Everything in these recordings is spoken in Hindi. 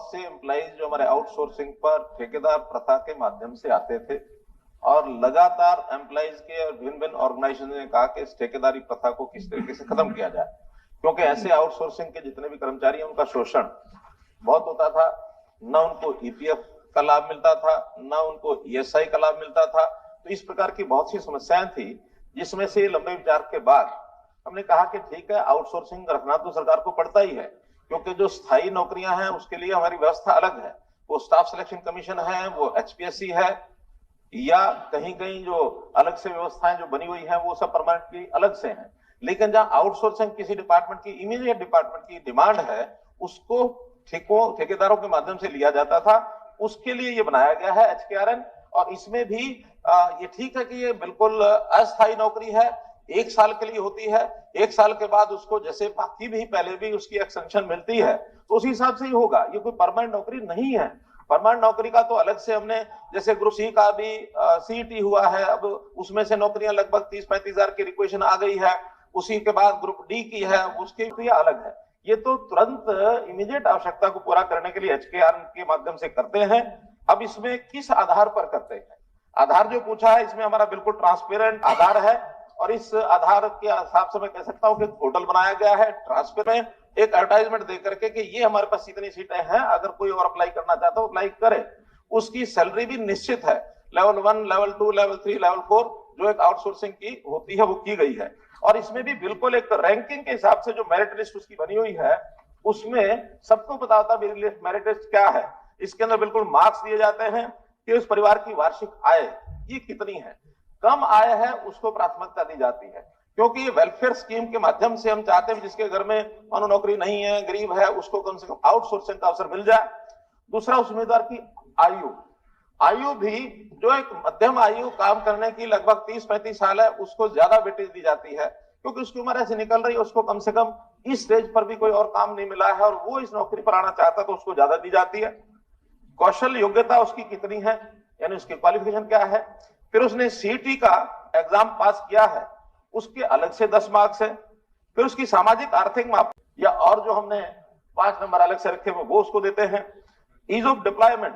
बहुत से एम्प्लॉइज जो हमारे आउटसोर्सिंग पर ठेकेदार प्रथा के माध्यम से आते थे और लगातार एम्प्लॉइज के और भिन्न भिन्न ऑर्गेनाइजेशन ने कहा कि इस ठेकेदारी प्रथा को किस तरीके से खत्म किया जाए, क्योंकि ऐसे आउटसोर्सिंग के जितने भी कर्मचारी हैं उनका शोषण बहुत होता था। न उनको ईपीएफ का लाभ मिलता था, न उनको ईएसआई का लाभ मिलता था। तो इस प्रकार की बहुत सी समस्याएं थी, जिसमें से लंबे विचार के बाद हमने कहा कि ठीक है, आउटसोर्सिंग रखना तो सरकार को पड़ता ही है, क्योंकि जो स्थायी नौकरियां हैं उसके लिए हमारी व्यवस्था अलग है। वो स्टाफ सिलेक्शन कमीशन है, वो एचपीएससी है, या कहीं कहीं जो अलग से व्यवस्थाएं जो बनी हुई है वो सब परमानेंटली अलग से हैं। लेकिन जहां आउटसोर्सिंग किसी डिपार्टमेंट की इमीडिएट डिपार्टमेंट की डिमांड है, उसको ठेकेदारों के माध्यम से लिया जाता था। उसके लिए ये बनाया गया है एचकेआरएन। और इसमें भी ये ठीक है कि ये बिल्कुल अस्थायी नौकरी है, 1 साल के लिए होती है। 1 साल के बाद उसको जैसे बाकी भी पहले भी उसकी एक्सटेंशन मिलती है तो उसी हिसाब से ही होगा। ये कोई परमानेंट नौकरी नहीं है। परमानेंट नौकरी का तो अलग से हमने, जैसे ग्रुप सी का भी सीईटी हुआ है, अब उसमें से नौकरियां लगभग 30-35 हजार की रिक्वेशन आ गई है। उसी के बाद ग्रुप डी की है, उसकी नौकरियां अलग है। ये तो तुरंत इमीडिएट आवश्यकता को पूरा करने के लिए एचकेआरएन के माध्यम से करते हैं। अब इसमें किस आधार पर करते हैं, आधार जो पूछा है, इसमें हमारा बिल्कुल ट्रांसपेरेंट आधार है। और इस आधार के हिसाब से मैं कह सकता हूं कि पोर्टल बनाया गया है, ट्रांसपेरेंट, एक एडवर्टाइजमेंट दे करके कि ये हमारे पास इतनी सीटें हैं, अगर कोई और अप्लाई करना चाहता हो अप्लाई करे। उसकी सैलरी भी निश्चित है, लेवल 1, लेवल 2, लेवल 3, लेवल 4 जो एक आउटसोर्सिंग की होती है वो की गई है। और इसमें भी बिल्कुल एक रैंकिंग के हिसाब से जो मेरिट लिस्ट उसकी बनी हुई है, उसमें सबको पता होता है मेरिट लिस्ट क्या है। इसके अंदर बिल्कुल मार्क्स दिए जाते हैं कि उस परिवार की वार्षिक आय ये कितनी है। कम आय है उसको प्राथमिकता दी जाती है, क्योंकि ये वेलफेयर स्कीम के माध्यम से हम चाहते हैं जिसके घर में मानो नौकरी नहीं है, गरीब है, उसको कम से कम आउटसोर्सिंग का अवसर मिल जाए। दूसरा, उस उम्मीदवार की आयु भी जो एक मध्यम आयु काम करने की लगभग 30-35 साल है, उसको ज्यादा वेटेज दी जाती है, क्योंकि उसकी उम्र ऐसे निकल रही है, उसको कम से कम इस स्टेज पर भी कोई और काम नहीं मिला है और वो इस नौकरी पर आना चाहता है तो उसको ज्यादा दी जाती है। कौशल योग्यता उसकी कितनी है, यानी उसकी क्वालिफिकेशन क्या है। फिर उसने सीईटी का एग्जाम पास किया है, उसके अलग से 10 मार्क्स है। फिर उसकी सामाजिक आर्थिक माप या और जो हमने 5 नंबर अलग से रखे हुए वो उसको देते हैं। ईज ऑफ डिप्लॉयमेंट,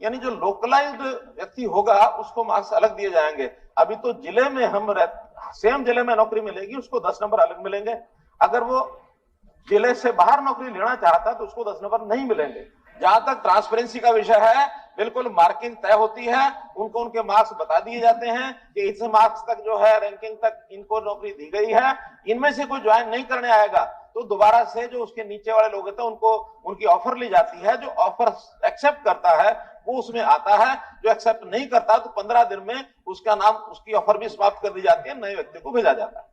यानी जो लोकलाइज्ड व्यक्ति होगा उसको मार्क्स अलग दिए जाएंगे। अभी तो जिले में हम सेम जिले में नौकरी मिलेगी, उसको 10 नंबर अलग मिलेंगे। अगर वो जिले से बाहर नौकरी लेना चाहता है तो उसको 10 नंबर नहीं मिलेंगे। जहां तक ट्रांसपेरेंसी का विषय है, बिल्कुल मार्किंग तय होती है, उनको उनके मार्क्स बता दिए जाते हैं कि इस मार्क्स तक जो है रैंकिंग तक इनको नौकरी दी गई है। इनमें से कोई ज्वाइन नहीं करने आएगा तो दोबारा से जो उसके नीचे वाले लोग होते हैं उनको उनकी ऑफर ली जाती है। जो ऑफर एक्सेप्ट करता है वो उसमें आता है, जो एक्सेप्ट नहीं करता तो 15 दिन में उसका नाम, उसकी ऑफर भी समाप्त कर दी जाती है, नए व्यक्ति को भेजा जाता है।